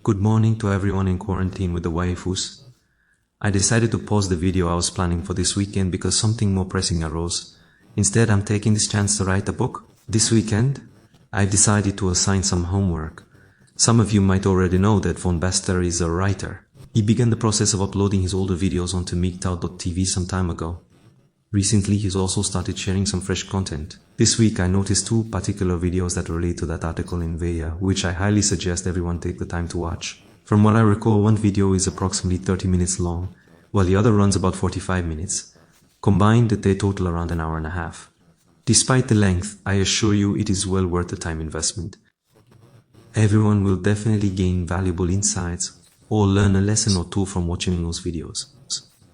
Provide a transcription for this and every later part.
Good morning to everyone in quarantine with the waifus. I decided to pause the video I was planning for this weekend because something more pressing arose. Instead, I'm taking this chance to write a book. This weekend, I've decided to assign some homework. Some of you might already know that Baster is a writer. He began the process of uploading his older videos onto MGTOW.tv some time ago. Recently, he's also started sharing some fresh content. This week, I noticed two particular videos that relate to that article in Veya, which I highly suggest everyone take the time to watch. From what I recall, one video is approximately 30 minutes long, while the other runs about 45 minutes. Combined, they total around an hour and a half. Despite the length, I assure you it is well worth the time investment. Everyone will definitely gain valuable insights or learn a lesson or two from watching those videos.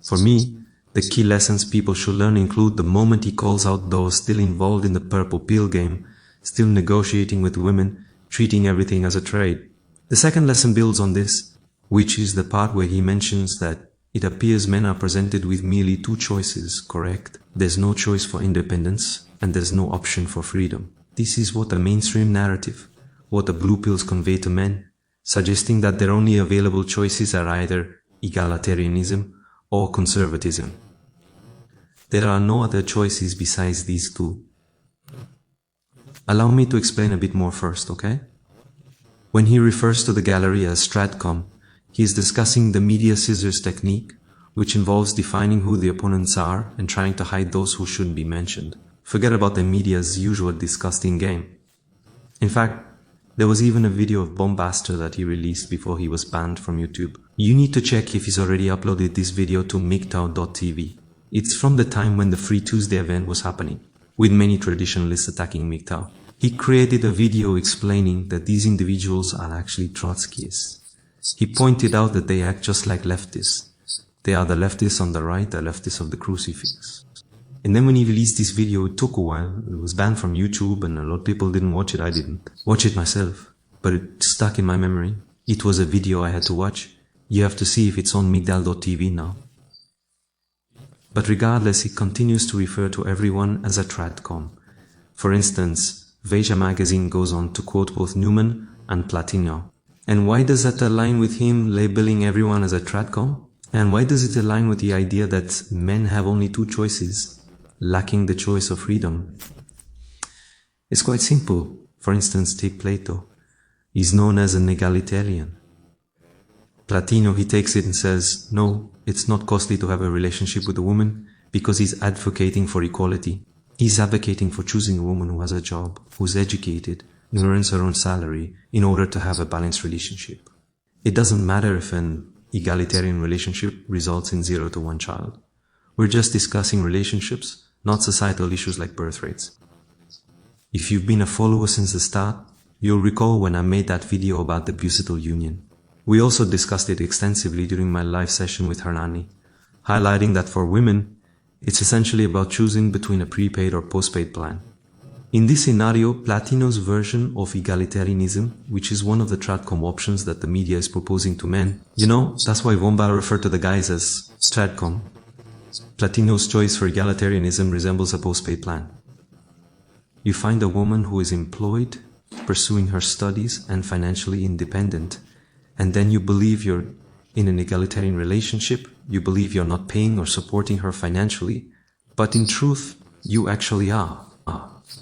For me, the key lessons people should learn include the moment he calls out those still involved in the purple pill game, still negotiating with women, treating everything as a trade. The second lesson builds on this, which is the part where he mentions that it appears men are presented with merely two choices, correct? There's no choice for independence, and there's no option for freedom. This is what the mainstream narrative, what the blue pills convey to men, suggesting that their only available choices are either egalitarianism or conservatism. There are no other choices besides these two. Allow me to explain a bit more first, okay? When he refers to the gallery as stratcom, he is discussing the media scissors technique, which involves defining who the opponents are and trying to hide those who shouldn't be mentioned. Forget about the media's usual disgusting game. In fact, there was even a video of Baster that he released before he was banned from YouTube. You need to check if he's already uploaded this video to MGTOW.tv. It's from the time when the Free Tuesday event was happening, with many traditionalists attacking MGTOW. He created a video explaining that these individuals are actually Trotskyists. He pointed out that they act just like leftists. They are the leftists on the right, the leftists of the crucifix. And then when he released this video, it took a while. It was banned from YouTube and a lot of people didn't watch it. I didn't watch it myself, but it stuck in my memory. It was a video I had to watch. You have to see if it's on MGTOW.tv now. But regardless, he continues to refer to everyone as a tradcom. For instance, Veja magazine goes on to quote both Newman and Platino. And why does that align with him labeling everyone as a tradcom? And why does it align with the idea that men have only two choices, lacking the choice of freedom? It's quite simple. For instance, take Plato. He's known as an egalitarian. Platino, he takes it and says, no, it's not costly to have a relationship with a woman because he's advocating for equality. He's advocating for choosing a woman who has a job, who's educated, who earns her own salary in order to have a balanced relationship. It doesn't matter if an egalitarian relationship results in 0 to 1 child. We're just discussing relationships, not societal issues like birth rates. If you've been a follower since the start, you'll recall when I made that video about the buccal union. We also discussed it extensively during my live session with Hernani, highlighting that for women, it's essentially about choosing between a prepaid or postpaid plan. In this scenario, Platino's version of egalitarianism, which is one of the tradcom options that the media is proposing to men, that's why Womba referred to the guys as stratcom. Platino's choice for egalitarianism resembles a postpaid plan. You find a woman who is employed, pursuing her studies and financially independent, and then you believe you're in an egalitarian relationship, you believe you're not paying or supporting her financially, but in truth, you actually are.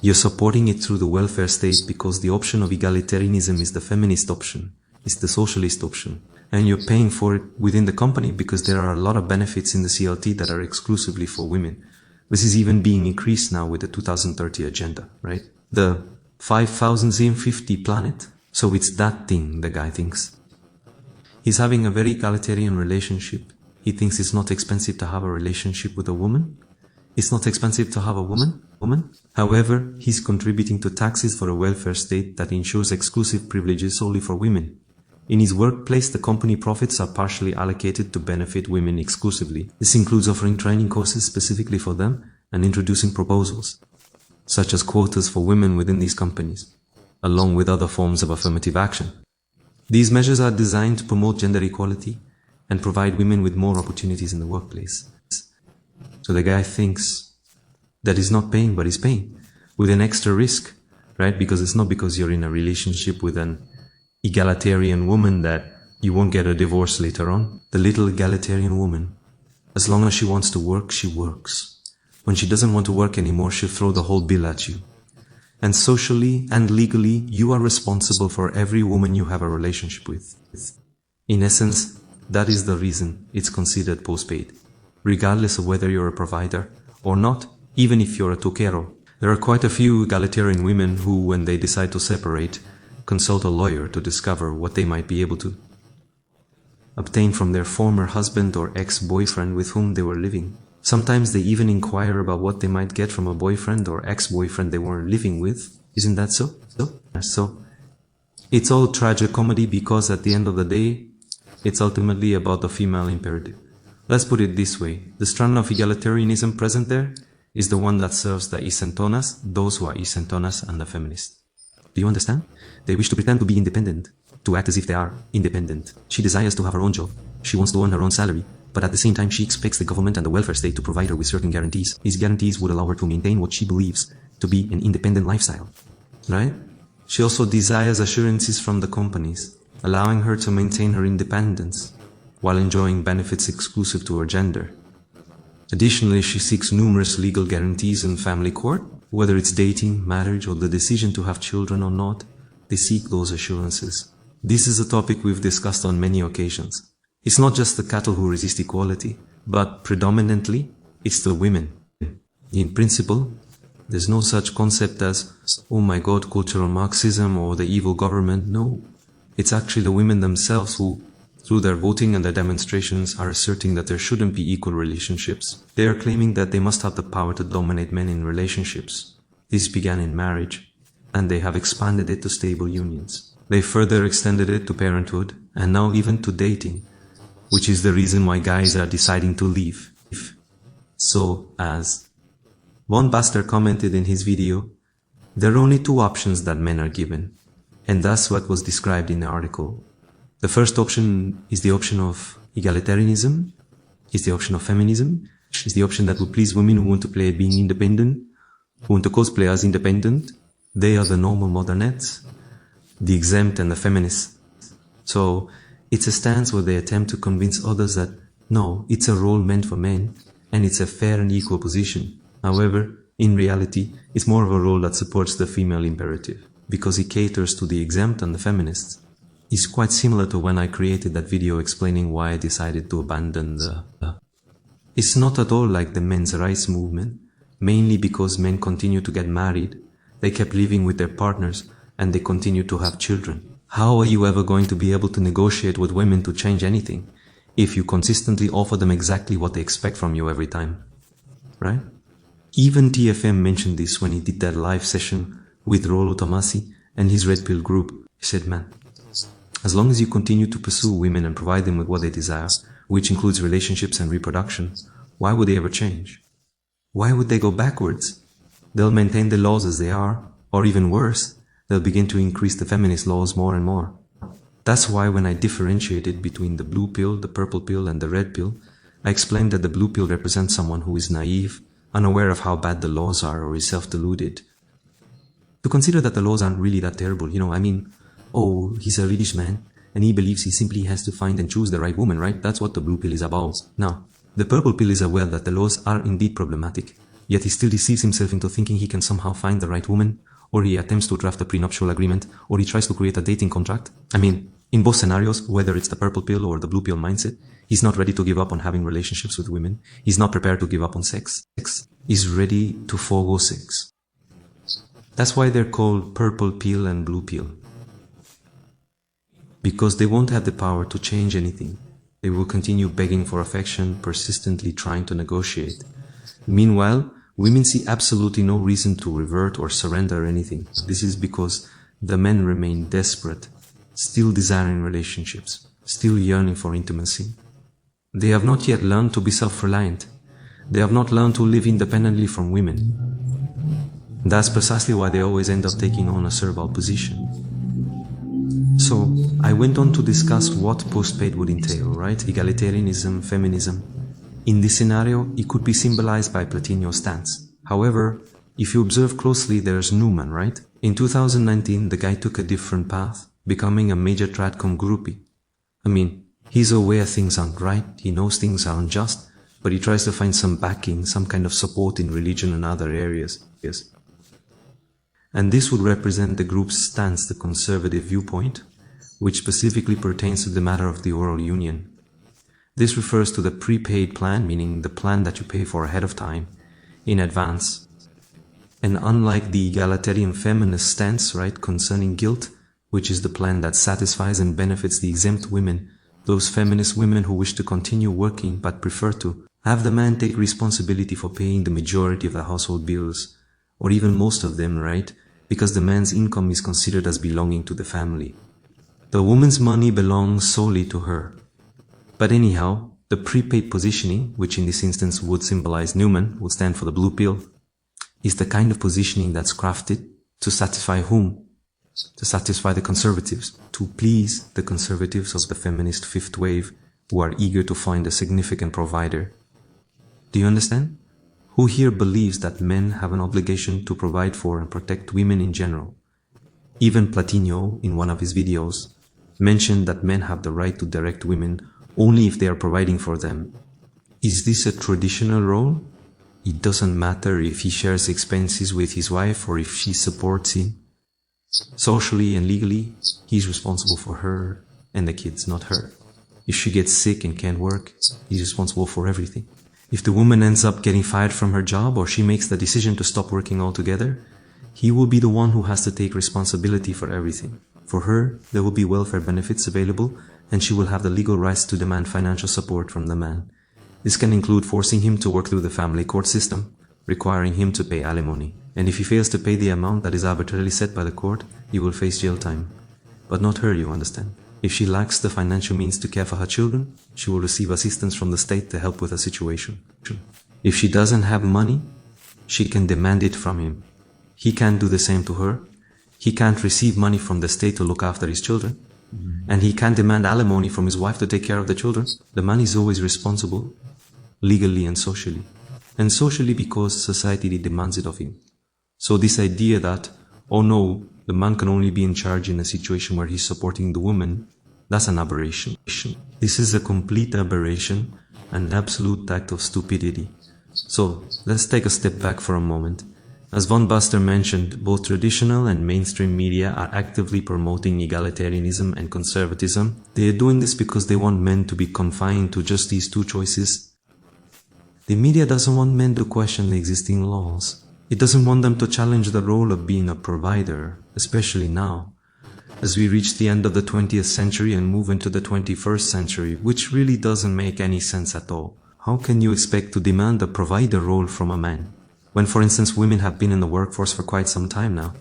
You're supporting it through the welfare state because the option of egalitarianism is the feminist option, it's the socialist option, and you're paying for it within the company because there are a lot of benefits in the CLT that are exclusively for women. This is even being increased now with the 2030 agenda, right? The 5050 planet. So it's that thing the guy thinks. He's having a very egalitarian relationship. He thinks it's not expensive to have a relationship with a woman. It's not expensive to have a woman. However, he's contributing to taxes for a welfare state that ensures exclusive privileges solely for women. In his workplace, the company profits are partially allocated to benefit women exclusively. This includes offering training courses specifically for them and introducing proposals, such as quotas for women within these companies, along with other forms of affirmative action. These measures are designed to promote gender equality and provide women with more opportunities in the workplace. So the guy thinks that he's not paying, but he's paying with an extra risk, right? Because it's not because you're in a relationship with an egalitarian woman that You won't get a divorce later on. The little egalitarian woman. As long as she wants to work, she works. When she doesn't want to work anymore, she'll throw the whole bill at you. And socially and legally, you are responsible for every woman you have a relationship with. In essence, that is the reason it's considered postpaid, regardless of whether you're a provider or not, even if you're a toquero. There are quite a few egalitarian women who, when they decide to separate, consult a lawyer to discover what they might be able to obtain from their former husband or ex-boyfriend with whom they were living. Sometimes they even inquire about what they might get from a boyfriend or ex-boyfriend they weren't living with. Isn't that so? So, it's all tragic comedy because at the end of the day, it's ultimately about the female imperative. Let's put it this way. The strand of egalitarianism present there is the one that serves the isentonas, those who are isentonas, and the feminists. Do you understand? They wish to pretend to be independent, to act as if they are independent. She desires to have her own job. She wants to earn her own salary. But at the same time, she expects the government and the welfare state to provide her with certain guarantees. These guarantees would allow her to maintain what she believes to be an independent lifestyle. Right? She also desires assurances from the companies, allowing her to maintain her independence while enjoying benefits exclusive to her gender. Additionally, she seeks numerous legal guarantees in family court, whether it's dating, marriage, or the decision to have children or not. They seek those assurances. This is a topic we've discussed on many occasions. It's not just the cattle who resist equality, but predominantly, it's the women. In principle, there's no such concept as, oh my god, cultural Marxism or the evil government. No. It's actually the women themselves who, through their voting and their demonstrations, are asserting that there shouldn't be equal relationships. They are claiming that they must have the power to dominate men in relationships. This began in marriage, and they have expanded it to stable unions. They further extended it to parenthood, and now even to dating, which is the reason why guys are deciding to leave. So, as one Baster commented in his video, there are only two options that men are given, and that's what was described in the article. The first option is the option of egalitarianism, is the option of feminism, is the option that will please women who want to play being independent, who want to cosplay as independent. They are the normal modernettes, the exempt and the feminists. So, it's a stance where they attempt to convince others that, no, it's a role meant for men, and it's a fair and equal position. However, in reality, it's more of a role that supports the female imperative, because it caters to the exempt and the feminists. It's quite similar to when I created that video explaining why I decided to abandon the... It's not at all like the men's rights movement, mainly because men continue to get married, they kept living with their partners, and they continue to have children. How are you ever going to be able to negotiate with women to change anything if you consistently offer them exactly what they expect from you every time? Right? Even TFM mentioned this when he did that live session with Rollo Tomasi and his Red Pill group. He said, man, as long as you continue to pursue women and provide them with what they desire, which includes relationships and reproduction, why would they ever change? Why would they go backwards? They'll maintain the laws as they are, or even worse, they'll begin to increase the feminist laws more and more. That's why when I differentiated between the blue pill, the purple pill, and the red pill, I explained that the blue pill represents someone who is naive, unaware of how bad the laws are, or is self-deluded. To consider that the laws aren't really that terrible, oh, he's a British man, and he believes he simply has to find and choose the right woman, right? That's what the blue pill is about. Now, the purple pill is aware that the laws are indeed problematic, yet he still deceives himself into thinking he can somehow find the right woman, or he attempts to draft a prenuptial agreement, or he tries to create a dating contract. In both scenarios, whether it's the purple pill or the blue pill mindset, he's not ready to give up on having relationships with women. He's not prepared to give up on sex. He's ready to forego sex. That's why they're called purple pill and blue pill. Because they won't have the power to change anything. They will continue begging for affection, persistently trying to negotiate. Meanwhile, women see absolutely no reason to revert or surrender anything. This is because the men remain desperate, still desiring relationships, still yearning for intimacy. They have not yet learned to be self-reliant. They have not learned to live independently from women. That's precisely why they always end up taking on a servile position. So, I went on to discuss what postpaid would entail, right? Egalitarianism, feminism. In this scenario, it could be symbolized by Platinio's stance. However, if you observe closely, there's Newman, right? In 2019, the guy took a different path, becoming a major tradcom groupie. I mean, he's aware things aren't right, he knows things are unjust, but he tries to find some backing, some kind of support in religion and other areas. Yes. And this would represent the group's stance, the conservative viewpoint, which specifically pertains to the matter of the oral union. This refers to the prepaid plan, meaning the plan that you pay for ahead of time, in advance. And unlike the egalitarian feminist stance, right, concerning guilt, which is the plan that satisfies and benefits the exempt women, those feminist women who wish to continue working but prefer to have the man take responsibility for paying the majority of the household bills, or even most of them, right, because the man's income is considered as belonging to the family. The woman's money belongs solely to her. But anyhow, the prepaid positioning, which in this instance would symbolize Newman, would stand for the blue pill, is the kind of positioning that's crafted to satisfy whom? To satisfy the conservatives, to please the conservatives of the feminist fifth wave who are eager to find a significant provider. Do you understand? Who here believes that men have an obligation to provide for and protect women in general? Even Platino, in one of his videos, mentioned that men have the right to direct women only if they are providing for them. Is this a traditional role? It doesn't matter if he shares expenses with his wife or if she supports him. Socially and legally, he's responsible for her and the kids, not her. If she gets sick and can't work, he's responsible for everything. If the woman ends up getting fired from her job or she makes the decision to stop working altogether, he will be the one who has to take responsibility for everything. For her, there will be welfare benefits available and she will have the legal rights to demand financial support from the man. This can include forcing him to work through the family court system, requiring him to pay alimony. And if he fails to pay the amount that is arbitrarily set by the court, he will face jail time. But not her, you understand. If she lacks the financial means to care for her children, she will receive assistance from the state to help with her situation. If she doesn't have money, she can demand it from him. He can't do the same to her. He can't receive money from the state to look after his children. And he can't demand alimony from his wife to take care of the children. The man is always responsible, legally and socially. And socially because society demands it of him. So this idea that, oh no, the man can only be in charge in a situation where he's supporting the woman, that's an aberration. This is a complete aberration, an absolute act of stupidity. So let's take a step back for a moment. As von Baster mentioned, both traditional and mainstream media are actively promoting egalitarianism and conservatism. They are doing this because they want men to be confined to just these two choices. The media doesn't want men to question the existing laws. It doesn't want them to challenge the role of being a provider, especially now, as we reach the end of the 20th century and move into the 21st century, which really doesn't make any sense at all. How can you expect to demand a provider role from a man, when, for instance, women have been in the workforce for quite some time now?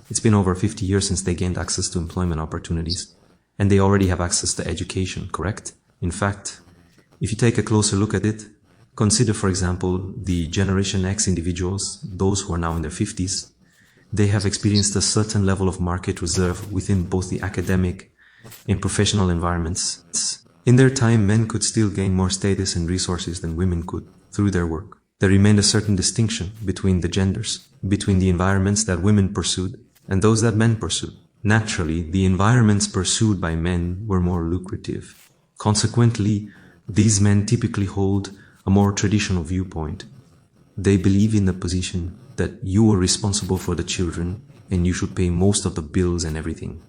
It's been over 50 years since they gained access to employment opportunities, and they already have access to education, correct? In fact, if you take a closer look at it, consider, for example, the Generation X individuals, those who are now in their 50s. They have experienced a certain level of market reserve within both the academic and professional environments. In their time, men could still gain more status and resources than women could through their work. There remained a certain distinction between the genders, between the environments that women pursued and those that men pursued. Naturally, the environments pursued by men were more lucrative. Consequently, these men typically hold a more traditional viewpoint. They believe in the position that you are responsible for the children and you should pay most of the bills and everything.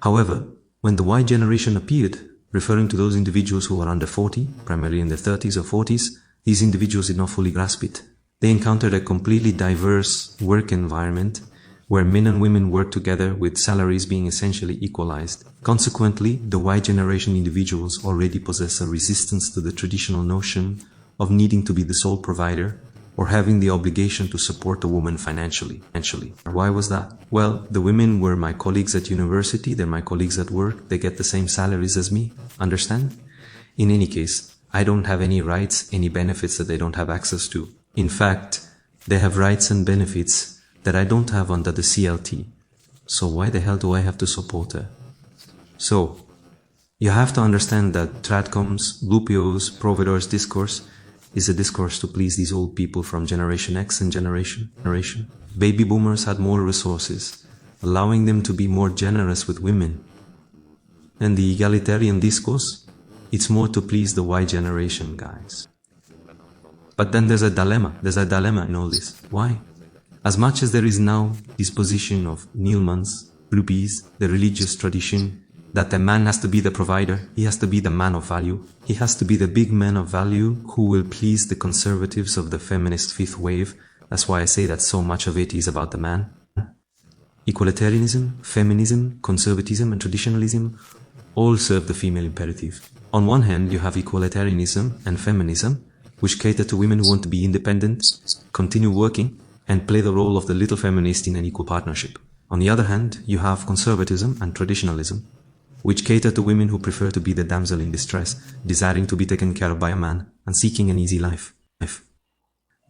However, when the Y generation appeared, referring to those individuals who are under 40, primarily in their 30s or 40s, these individuals did not fully grasp it. They encountered a completely diverse work environment where men and women work together with salaries being essentially equalized. Consequently, the Y generation individuals already possess a resistance to the traditional notion of needing to be the sole provider or having the obligation to support a woman financially. Why was that? Well, the women were my colleagues at university, they're my colleagues at work, they get the same salaries as me. Understand? In any case, I don't have any rights, any benefits that they don't have access to. In fact, they have rights and benefits that I don't have under the CLT. So why the hell do I have to support her? So, you have to understand that Tradcom's, Lupio's, Providor's discourse is a discourse to please these old people from Generation X and Generation. Baby boomers had more resources, allowing them to be more generous with women. And the egalitarian discourse, it's more to please the Y generation, guys. But then there's a dilemma in all this. Why? As much as there is now this position of Neilman's, Ruby's, the religious tradition, that the man has to be the provider, he has to be the man of value, he has to be the big man of value who will please the conservatives of the feminist fifth wave. That's why I say that so much of it is about the man. Equalitarianism, feminism, conservatism and traditionalism all serve the female imperative. On one hand, you have equalitarianism and feminism, which cater to women who want to be independent, continue working, and play the role of the little feminist in an equal partnership. On the other hand, you have conservatism and traditionalism, which cater to women who prefer to be the damsel in distress, desiring to be taken care of by a man, and seeking an easy life.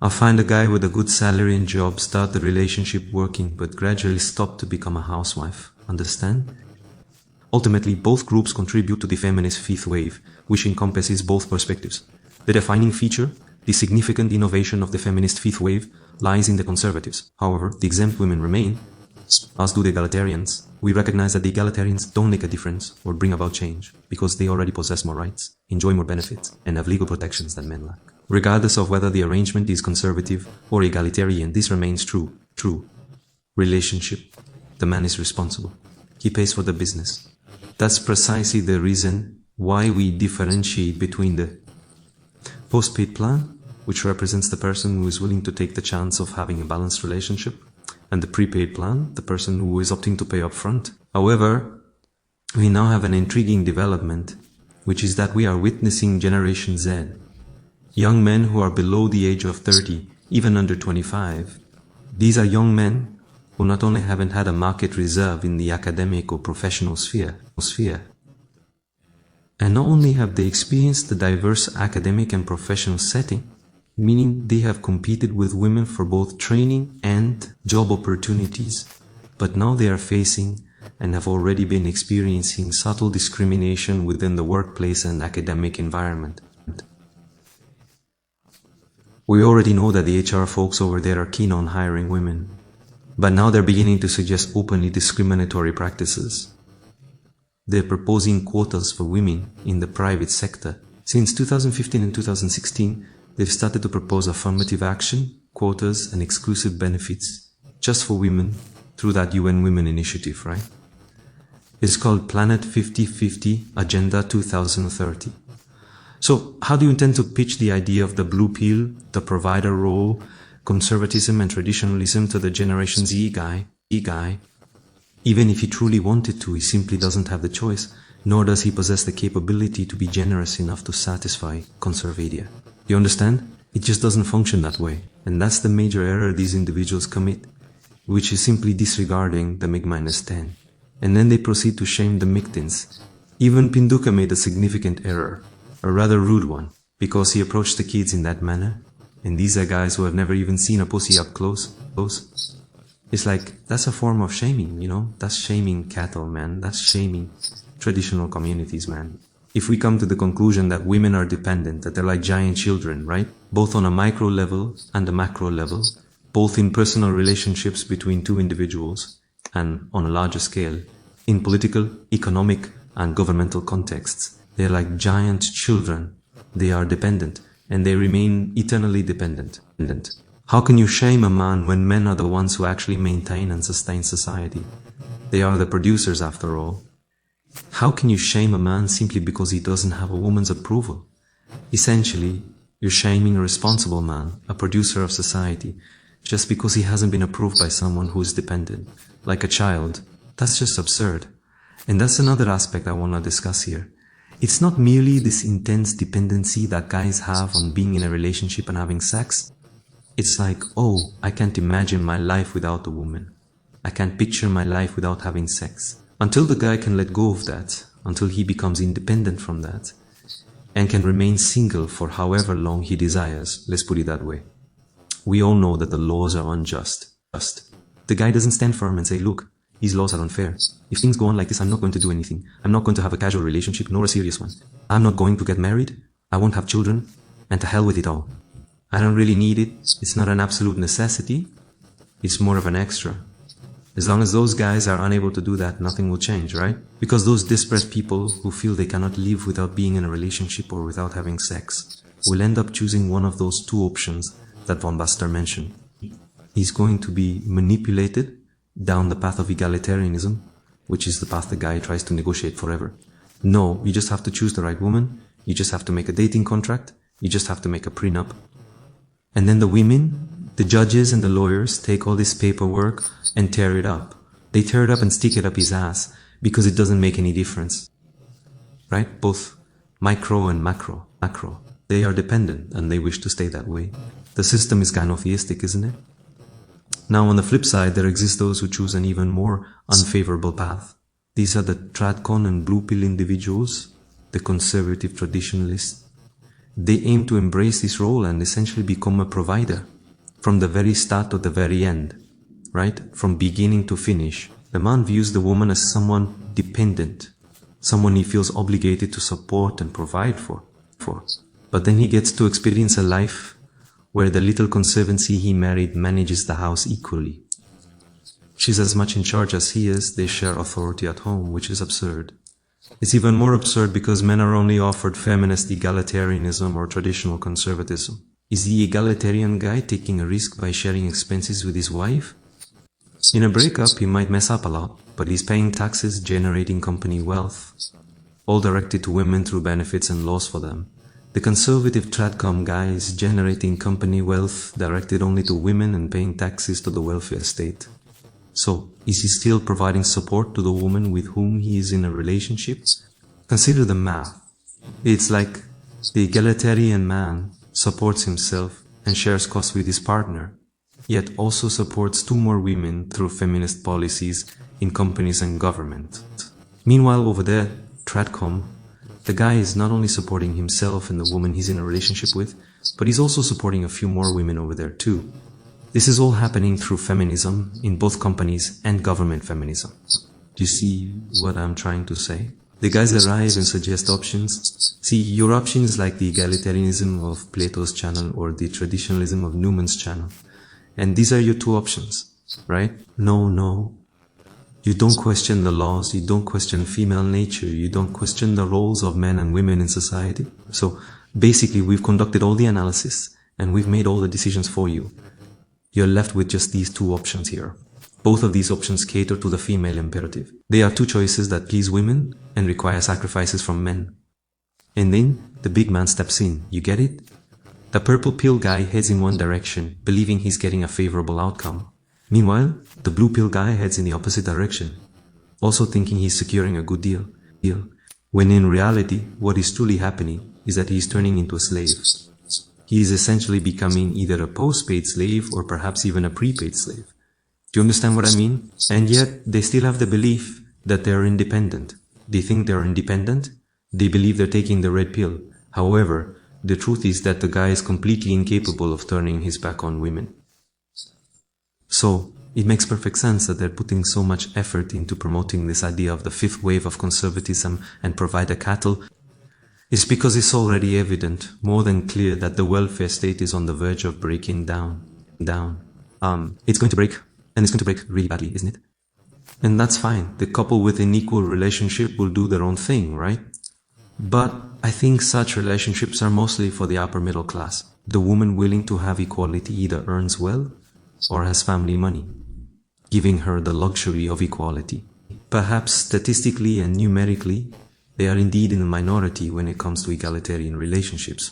I'll find a guy with a good salary and job, start the relationship working, but gradually stop to become a housewife. Understand? Ultimately, both groups contribute to the feminist fifth wave, which encompasses both perspectives. The defining feature, the significant innovation of the feminist fifth wave, lies in the conservatives. However, the exempt women remain, as do the egalitarians. We recognize that the egalitarians don't make a difference or bring about change, because they already possess more rights, enjoy more benefits, and have legal protections than men lack. Regardless of whether the arrangement is conservative or egalitarian, this remains true. Relationship. The man is responsible. He pays for the business. That's precisely the reason why we differentiate between the post-paid plan, which represents the person who is willing to take the chance of having a balanced relationship, and the prepaid plan, the person who is opting to pay up front. However, we now have an intriguing development, which is that we are witnessing Generation Z. Young men who are below the age of 30, even under 25. These are young men who not only haven't had a market reserve in the academic or professional sphere, and not only have they experienced the diverse academic and professional setting, meaning they have competed with women for both training and job opportunities, but now they are facing and have already been experiencing subtle discrimination within the workplace and academic environment. We already know that the HR folks over there are keen on hiring women, but now they're beginning to suggest openly discriminatory practices. They're proposing quotas for women in the private sector. Since 2015 and 2016, they've started to propose affirmative action, quotas, and exclusive benefits just for women through that UN Women Initiative, right? It's called Planet 50/50 Agenda 2030. So how do you intend to pitch the idea of the blue pill, the provider role, conservatism and traditionalism to the Generation Z guy? Even if he truly wanted to, he simply doesn't have the choice, nor does he possess the capability to be generous enough to satisfy conservadia. You understand? It just doesn't function that way. And that's the major error these individuals commit, which is simply disregarding the MIG-10. And then they proceed to shame the MIG-10s. Even Pinduka made a significant error, a rather rude one, because he approached the kids in that manner. And these are guys who have never even seen a pussy up close. It's like, that's a form of shaming, you know? That's shaming cattle, man. That's shaming traditional communities, man. If we come to the conclusion that women are dependent, that they're like giant children, right? Both on a micro level and a macro level, both in personal relationships between two individuals and on a larger scale, in political, economic, and governmental contexts, they're like giant children. They are dependent, and they remain eternally dependent. How can you shame a man when men are the ones who actually maintain and sustain society? They are the producers after all. How can you shame a man simply because he doesn't have a woman's approval? Essentially, you're shaming a responsible man, a producer of society, just because he hasn't been approved by someone who is dependent, like a child. That's just absurd. And that's another aspect I want to discuss here. It's not merely this intense dependency that guys have on being in a relationship and having sex. It's like, oh, I can't imagine my life without a woman. I can't picture my life without having sex. Until the guy can let go of that, until he becomes independent from that, and can remain single for however long he desires, let's put it that way. We all know that the laws are unjust. The guy doesn't stand firm and say, look, these laws are unfair. If things go on like this, I'm not going to do anything. I'm not going to have a casual relationship, nor a serious one. I'm not going to get married. I won't have children. And to hell with it all. I don't really need it. It's not an absolute necessity. It's more of an extra. As long as those guys are unable to do that, nothing will change, right? Because those desperate people who feel they cannot live without being in a relationship or without having sex will end up choosing one of those two options that von Baster mentioned. He's going to be manipulated down the path of egalitarianism, which is the path the guy tries to negotiate forever. No, you just have to choose the right woman, you just have to make a dating contract, you just have to make a prenup. And then the women, the judges and the lawyers take all this paperwork and tear it up. They tear it up and stick it up his ass because it doesn't make any difference. Right? Both micro and macro. They are dependent and they wish to stay that way. The system is kind of theistic, isn't it? Now on the flip side, there exist those who choose an even more unfavorable path. These are the tradcon and blue pill individuals, the conservative traditionalists. They aim to embrace this role and essentially become a provider from the very start to the very end, right? From beginning to finish. The man views the woman as someone dependent, someone he feels obligated to support and provide for. But then he gets to experience a life where the little conservancy he married manages the house equally. She's as much in charge as he is, they share authority at home, which is absurd. It's even more absurd because men are only offered feminist egalitarianism or traditional conservatism. Is the egalitarian guy taking a risk by sharing expenses with his wife? In a breakup, he might mess up a lot, but he's paying taxes, generating company wealth, all directed to women through benefits and laws for them. The conservative tradcom guy is generating company wealth directed only to women and paying taxes to the welfare state. So, is he still providing support to the woman with whom he is in a relationship? Consider the math. It's like the egalitarian man supports himself and shares costs with his partner, yet also supports 2 more women through feminist policies in companies and government. Meanwhile, over there, tradcom, the guy is not only supporting himself and the woman he's in a relationship with, but he's also supporting a few more women over there too. This is all happening through feminism in both companies and government feminism. Do you see what I'm trying to say? The guys arrive and suggest options. See, your option is like the egalitarianism of Plato's channel or the traditionalism of Newman's channel. And these are your 2 options, right? No. You don't question the laws, you don't question female nature, you don't question the roles of men and women in society. So basically we've conducted all the analysis and we've made all the decisions for you. You're left with just these 2 options here. Both of these options cater to the female imperative. They are 2 choices that please women and require sacrifices from men. And then the big man steps in. You get it? The purple pill guy heads in one direction, believing he's getting a favorable outcome. Meanwhile, the blue pill guy heads in the opposite direction, also thinking he's securing a good deal. When in reality, what is truly happening is that he's turning into a slave. He is essentially becoming either a post-paid slave or perhaps even a prepaid slave. Do you understand what I mean? And yet, they still have the belief that they're independent. They think they're independent. They believe they're taking the red pill. However, the truth is that the guy is completely incapable of turning his back on women. So, it makes perfect sense that they're putting so much effort into promoting this idea of the 5th wave of conservatism and provider cattle. It's because it's already evident, more than clear, that the welfare state is on the verge of breaking down. It's going to break, and it's going to break really badly, isn't it? And that's fine. The couple with an equal relationship will do their own thing, right? But I think such relationships are mostly for the upper middle class. The woman willing to have equality either earns well or has family money, giving her the luxury of equality. Perhaps statistically and numerically, they are indeed in the minority when it comes to egalitarian relationships.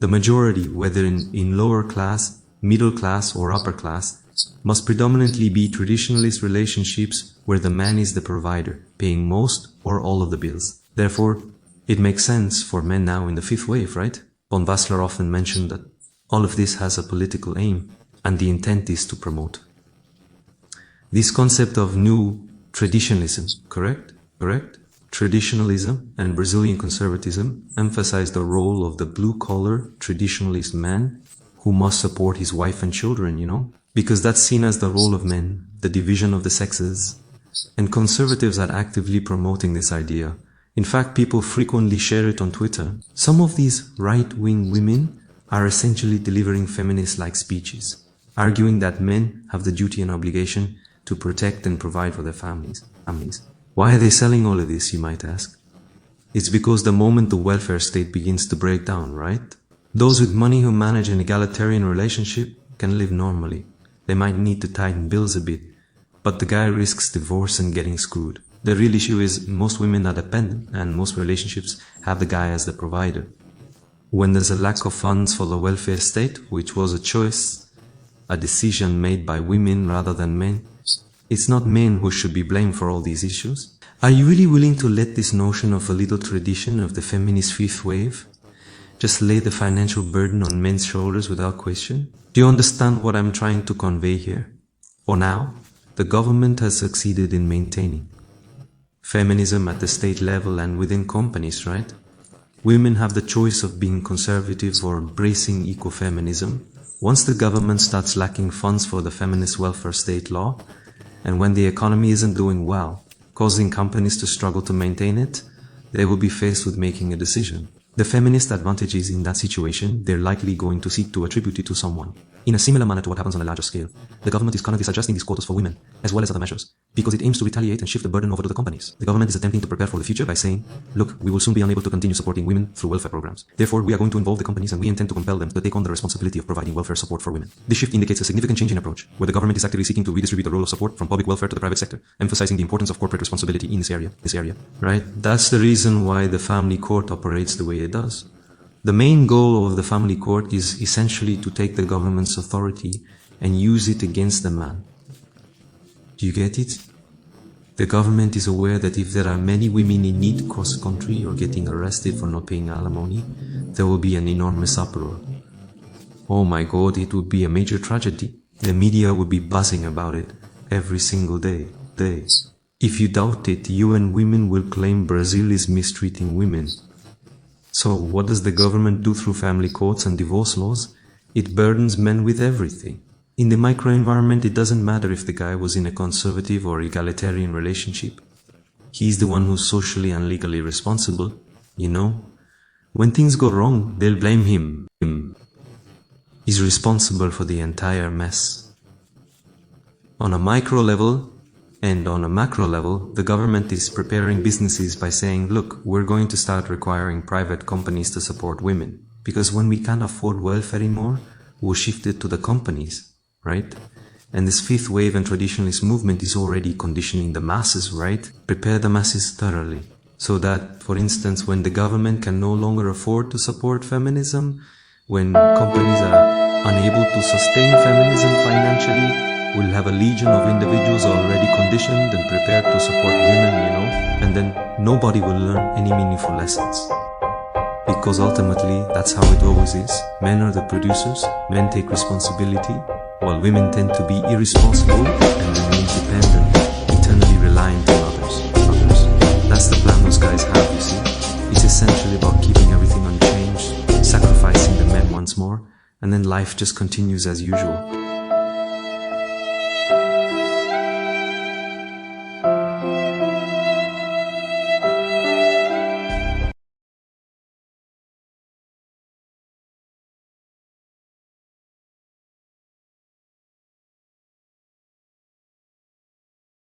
The majority, whether in lower class, middle class or upper class, must predominantly be traditionalist relationships where the man is the provider, paying most or all of the bills. Therefore, it makes sense for men now in the 5th wave, right? Von Baster often mentioned that all of this has a political aim, and the intent is to promote this concept of new traditionalism, correct? Traditionalism and Brazilian conservatism emphasize the role of the blue-collar traditionalist man who must support his wife and children, because that's seen as the role of men, the division of the sexes. And conservatives are actively promoting this idea. In fact, people frequently share it on Twitter. Some of these right-wing women are essentially delivering feminist-like speeches, arguing that men have the duty and obligation to protect and provide for their families. Why are they selling all of this, you might ask? It's because the moment the welfare state begins to break down, right? Those with money who manage an egalitarian relationship can live normally. They might need to tighten bills a bit, but the guy risks divorce and getting screwed. The real issue is most women are dependent and most relationships have the guy as the provider. When there's a lack of funds for the welfare state, which was a choice, a decision made by women rather than men, it's not men who should be blamed for all these issues. Are you really willing to let this notion of a little tradition of the feminist fifth wave just lay the financial burden on men's shoulders without question? Do you understand what I'm trying to convey here? For now, the government has succeeded in maintaining feminism at the state level and within companies, right? Women have the choice of being conservative or embracing ecofeminism. Once the government starts lacking funds for the feminist welfare state law, and when the economy isn't doing well, causing companies to struggle to maintain it, they will be faced with making a decision. The feminist advantage is in that situation, they're likely going to seek to attribute it to someone. In a similar manner to what happens on a larger scale, the government is currently adjusting these quotas for women, as well as other measures, because it aims to retaliate and shift the burden over to the companies. The government is attempting to prepare for the future by saying, look, we will soon be unable to continue supporting women through welfare programs. Therefore, we are going to involve the companies and we intend to compel them to take on the responsibility of providing welfare support for women. This shift indicates a significant change in approach, where the government is actively seeking to redistribute the role of support from public welfare to the private sector, emphasizing the importance of corporate responsibility in this area. Right? That's the reason why the family court operates the way it does. The main goal of the family court is essentially to take the government's authority and use it against the man. Do you get it? The government is aware that if there are many women in need across the country or getting arrested for not paying alimony, there will be an enormous uproar. Oh my God, it would be a major tragedy. The media would be buzzing about it every single day. If you doubt it, UN Women will claim Brazil is mistreating women. So what does the government do through family courts and divorce laws? It burdens men with everything. In the microenvironment, it doesn't matter if the guy was in a conservative or egalitarian relationship. He's the one who's socially and legally responsible, you know? When things go wrong, they'll blame him. He's responsible for the entire mess. On a micro level, and on a macro level, the government is preparing businesses by saying, look, we're going to start requiring private companies to support women. Because when we can't afford welfare anymore, we'll shift it to the companies, right? And this fifth wave and traditionalist movement is already conditioning the masses, right? Prepare the masses thoroughly. So that, for instance, when the government can no longer afford to support feminism, when companies are unable to sustain feminism financially, we'll have a legion of individuals already conditioned and prepared to support women, you know, and then nobody will learn any meaningful lessons. Because ultimately, that's how it always is. Men are the producers, men take responsibility, while women tend to be irresponsible and remain dependent, eternally reliant on others. That's the plan those guys have, you see. It's essentially about keeping everything unchanged, sacrificing the men once more, and then life just continues as usual.